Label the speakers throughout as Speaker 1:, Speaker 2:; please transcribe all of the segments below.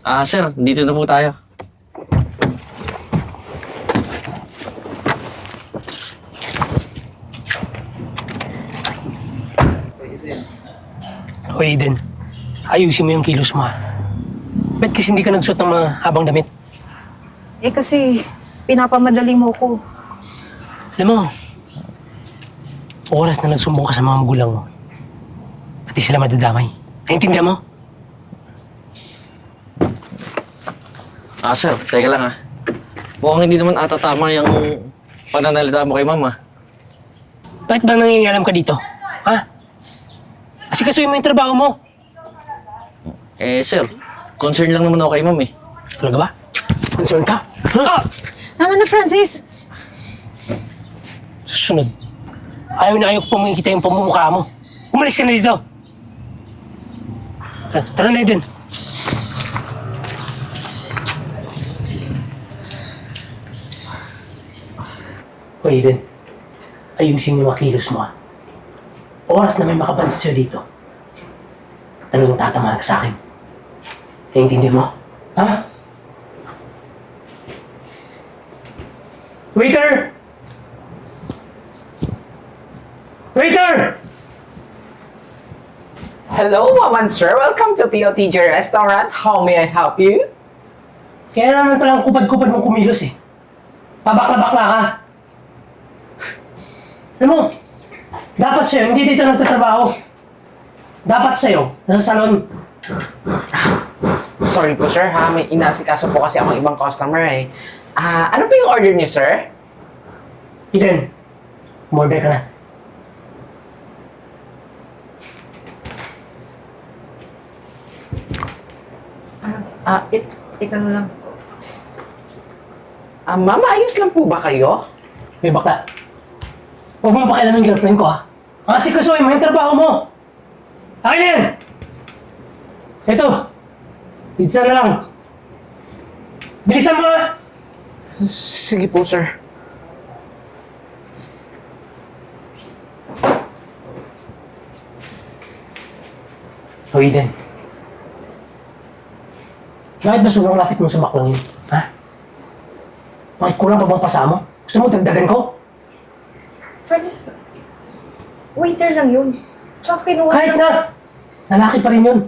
Speaker 1: Sir, dito na po tayo.
Speaker 2: O Aiden, ayusin mo yung kilos mo ha. Ba't kasi hindi ka nagsuot ng mga habang damit?
Speaker 3: Eh kasi, pinapamadali mo ko.
Speaker 2: Alam mo, oras na nagsumbong ka sa mga magulang mo. Pati sila madadamay. Naintindihan mo?
Speaker 1: Sir, teka lang Mukhang hindi naman ata tama yung pananalita mo kay mama.
Speaker 2: Bakit ba nangingialam ka dito? Ha? Kasi kasuhin mo yung trabaho mo.
Speaker 1: Sir, concern lang naman ako kay ma'am
Speaker 2: Talaga ba? Concern ka? Ha?
Speaker 3: Tama na, Francis!
Speaker 2: Susunod. Ayaw ko pumikita yung pamumukha mo. Umalis ka na dito. Tara na, Aiden. O Aiden, ayusin mo yung makilos mo ha. Oras na may makapansin siya dito. Talagang tatamaan ka sa akin. Naiintindihan mo? Ha? Waiter! Waiter!
Speaker 4: Hello, Waman sir. Welcome to POTJ Restaurant. How may I help you?
Speaker 2: Kaya naman palang kupad-kupad mong kumilos eh. Pabakla-bakla ka. Alam mo, dapat sa'yo, hindi dito nagtatrabaho. Dapat sa'yo, nasa salon.
Speaker 4: Sorry po sir ha, may inasikaso po kasi akong ibang customer eh. Ano po yung order niyo sir?
Speaker 2: Eden, umorder ka na.
Speaker 3: Ito na lang.
Speaker 4: Ma'am, ayos lang po ba kayo?
Speaker 2: May bakla. Huwag mo pakialam yung girlfriend ko ha. Ang asikasuhin mo yung trabaho mo. Akin na yan! Ito, pizza na lang. Bilisan mo ha!
Speaker 4: Sige po sir.
Speaker 2: O Eden, bakit ba sobrang lapit mo sa baklang yun? Ha? Bakit kulang pa bang pasa mo? Gusto mo dagdagan ko?
Speaker 3: Francis, waiter lang yun. Tsaka kinuha
Speaker 2: Kahit
Speaker 3: lang.
Speaker 2: na! Lalaki pa rin yun.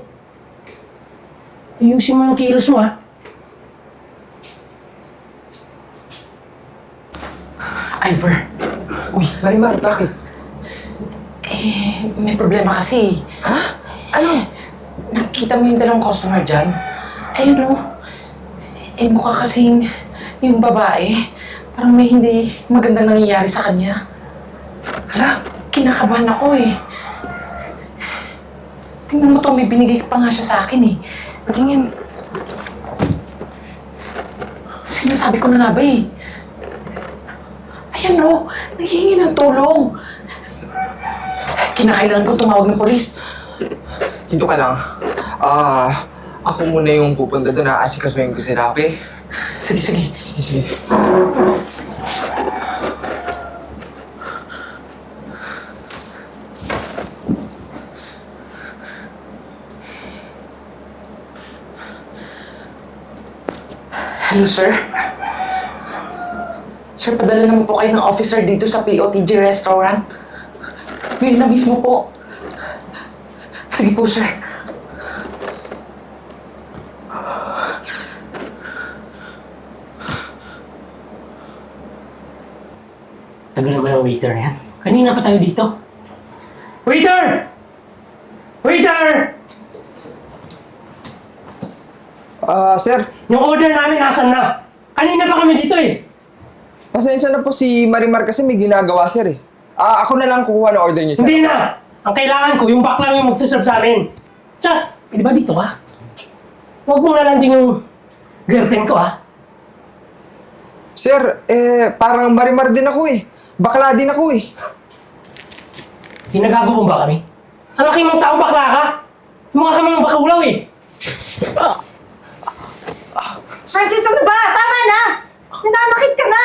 Speaker 2: Ayusin mo yung kilos mo ha.
Speaker 4: Ivor. Uy,
Speaker 5: Marimar, bakit?
Speaker 4: may problema kasi. Ha? Ano? Nakita mo yung dalawang customer dyan? Ayun o. Mukha kasing yung babae. Parang may hindi magandang nangyayari sa kanya. Hala, kinakabahan ako eh. Tingnan mo to, may binigay pa nga siya sa akin eh. Patingin. Sinasabi ko na nga ba eh. Ayan o, naghihingi ng tulong. Kinakailangan ko tumawag ng polis.
Speaker 5: Dito ka lang. Ako muna yung pupunta doon. Aasikasuhin ko sila, okay?
Speaker 4: Sige, sige.
Speaker 5: Sige, sige.
Speaker 4: Hello, sir. Sir, padala naman po kayo ng officer dito sa POTG Restaurant. Ngayon na mismo po. Sige po, sir.
Speaker 2: Tagal naman ang waiter na yan. Kanina pa tayo dito. Waiter! Waiter!
Speaker 5: Sir,
Speaker 2: Yung order namin nasan na? Kanina pa kami dito eh.
Speaker 5: pasensya na po si Marimar kasi may ginagawa, sir eh. Ako na lang kukuha ng order niyo, sir.
Speaker 2: Hindi na! Ang kailangan ko, yung bakla yung magsaserve sa amin. Tsaka, pwede ba dito ka? Huwag mo na lang din yung girlfriend ko ha.
Speaker 5: Sir, parang Marimar din ako eh. Bakla din ako eh.
Speaker 2: Ginagago mo ba kami? Ang laki mong tao bakla ka? Yung mga kamang bakulaw eh.
Speaker 3: Francis, ano ba? Tama na! Nananakit ka na!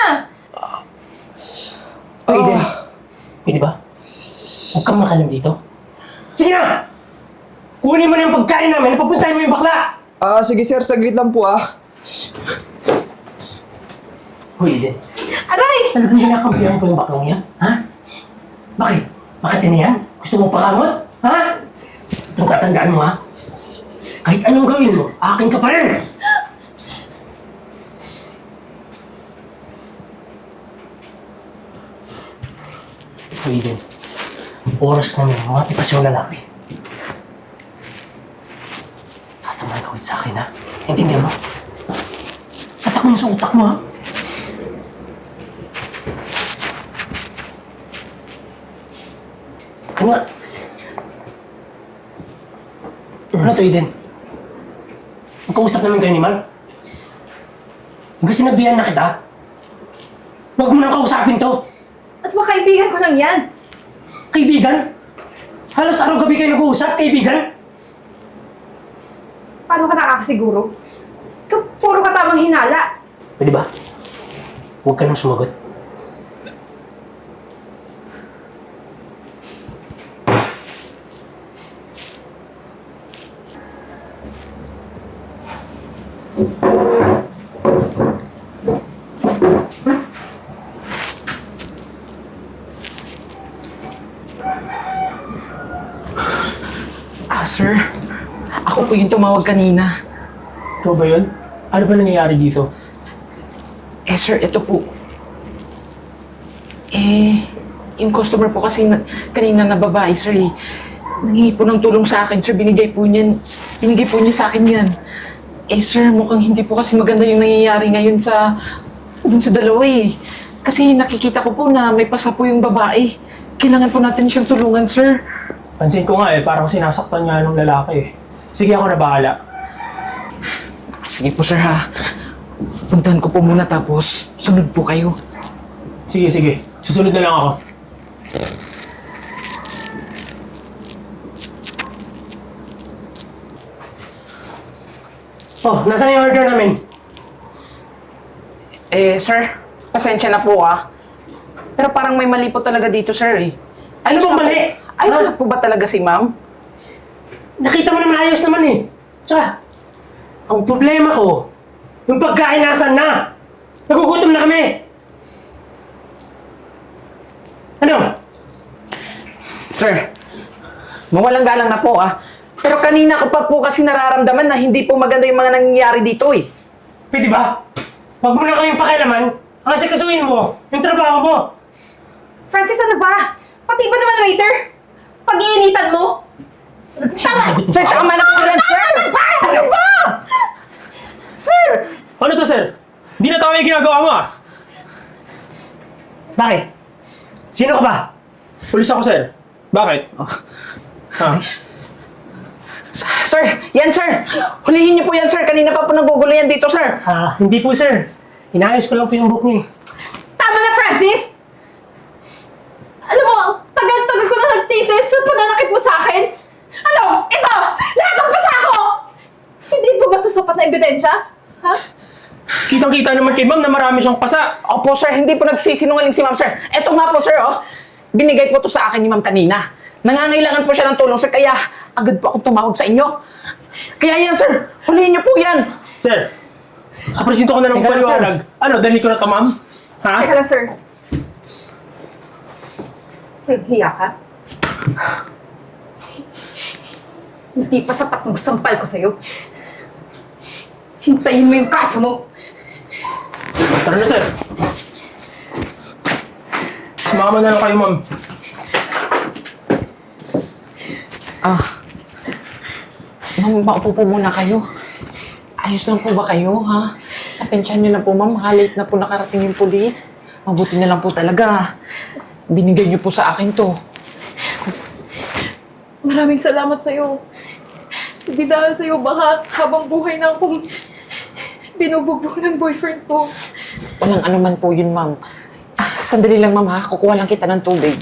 Speaker 2: Pwede. Pwede ba? Huwag kang makalam dito. Sige na! Kunin mo na yung pagkain namin at papuntahin mo yung bakla!
Speaker 5: Sige sir, saglit lang po
Speaker 2: Hoy, Eden.
Speaker 3: Aray!
Speaker 2: Talagang ninakampihan ko yung baklong yan? Ha? Bakit? Bakit yan yan? Gusto mo pakamot? Ha? Itong tatandaan mo, ha? Kahit anong gawin mo, akin ka pa rin! Hoy, Eden. Oras na may mga pitas yung lalaki. Tatamaan ka ulit sa akin, ha? Intindihan mo? Tatak mo yung sa utak mo, ha? Ano nga? Ano to, Eden? Magkausap namin kayo ni Mark? Di ba sinabihan na kita? Huwag mo nang kausapin to!
Speaker 3: At mga kaibigan ko lang yan.
Speaker 2: Kaibigan? Halos araw-gabi kayo nag-uusap, kaibigan?
Speaker 3: Paano ka nakakasiguro? Puro ka tamang hinala.
Speaker 2: Pwede ba? Huwag ka nang sumagot.
Speaker 4: Sir. Ako po yung tumawag kanina.
Speaker 2: Ikaw ba yun? Ano ba nangyayari dito?
Speaker 4: Sir, ito po. Yung customer po kasi kanina na babae, sir, nangingi po ng tulong sa akin, sir. Binigay po niya sa akin yan. Sir, mukhang hindi po kasi maganda yung nangyayari ngayon dun sa dalawa Kasi nakikita ko po na may pasa po yung babae. Kailangan po natin siyang tulungan, sir.
Speaker 6: Pansin ko nga parang sinasaktan nga ng lalaki Sige, ako na bahala.
Speaker 4: Sige po, sir, ha. Puntahan ko po muna tapos sunod po kayo.
Speaker 6: Sige, sige. Susunod na lang ako.
Speaker 2: Oh, nasaan yung order namin?
Speaker 4: Sir, pasensya na po, Pero parang may mali po talaga dito, sir,
Speaker 2: Ano bang mali?
Speaker 4: Ayos na po ba talaga si ma'am?
Speaker 2: Nakita mo naman ayos naman eh. Tsaka, ang problema ko, yung pagkain nasan na? Nagugutom na kami. Ano?
Speaker 4: Sir, mawalang galang na po, Pero kanina ko pa po kasi nararamdaman na hindi po maganda yung mga nangyayari dito,
Speaker 2: Pwede ba? Huwag mo na kaming pakialaman. Ang asikasuhin mo, yung trabaho mo.
Speaker 3: Francis, ano ba? Pati ba naman waiter? Pag-iinitan mo? Tama!
Speaker 4: Sir, tama na po yan, sir! Ano ba? Sir!
Speaker 6: Ano to, sir? Hindi na tama yung ginagawa mo,
Speaker 2: Bakit? Sino ka ba?
Speaker 6: Pulis ako, sir. Bakit?
Speaker 4: Sir! Yan, sir! Hulihin niyo po yan, sir! Kanina pa po nagugulo yan dito, sir!
Speaker 2: Hindi po sir. Inayos ko lang po yung book niya.
Speaker 3: Tama na, Francis! Alam mo, tagal-tagal ko na nagtitis sa pananakit mo sa akin. Ano? Ito! Lahat ng pasa ko! Hindi po ba ito sapat na ebidensya? Ha?
Speaker 6: Kitang-kita naman kay ma'am na marami siyang pasa.
Speaker 4: Opo, sir. Hindi po nagsisinungaling si ma'am, sir. Eto nga po, sir, Binigay po to sa akin ni ma'am kanina. Nangangailangan po siya ng tulong, sir. Kaya agad po akong tumawag sa inyo. Kaya yan, sir. Hulihin niyo po yan.
Speaker 6: Sir, sa presinto ko na lang
Speaker 2: Teka lang,
Speaker 6: paliwanag. Ano, dahil ko na to, ma'am? Ha?
Speaker 3: Teka lang, sir. Hiya ka? Hindi pa sapat ng sampal ko sa'yo. Hintayin mo yung kaso mo.
Speaker 6: Tara na, sir. Sumama na lang kayo, ma'am.
Speaker 4: Ma'am, maupo po muna kayo. Ayos lang po ba kayo, ha? Pasensyahan niyo na po, ma'am. Late na po nakarating yung pulis. Mabuti na lang po talaga. Binigay niyo po sa akin to.
Speaker 7: Maraming salamat sa'yo. Hindi dahil sa'yo, baka habang buhay na akong binubugbog ng boyfriend ko.
Speaker 4: Walang anuman po yun, ma'am. Sandali lang, ma'am, ha? Kukuha lang kita ng tubig.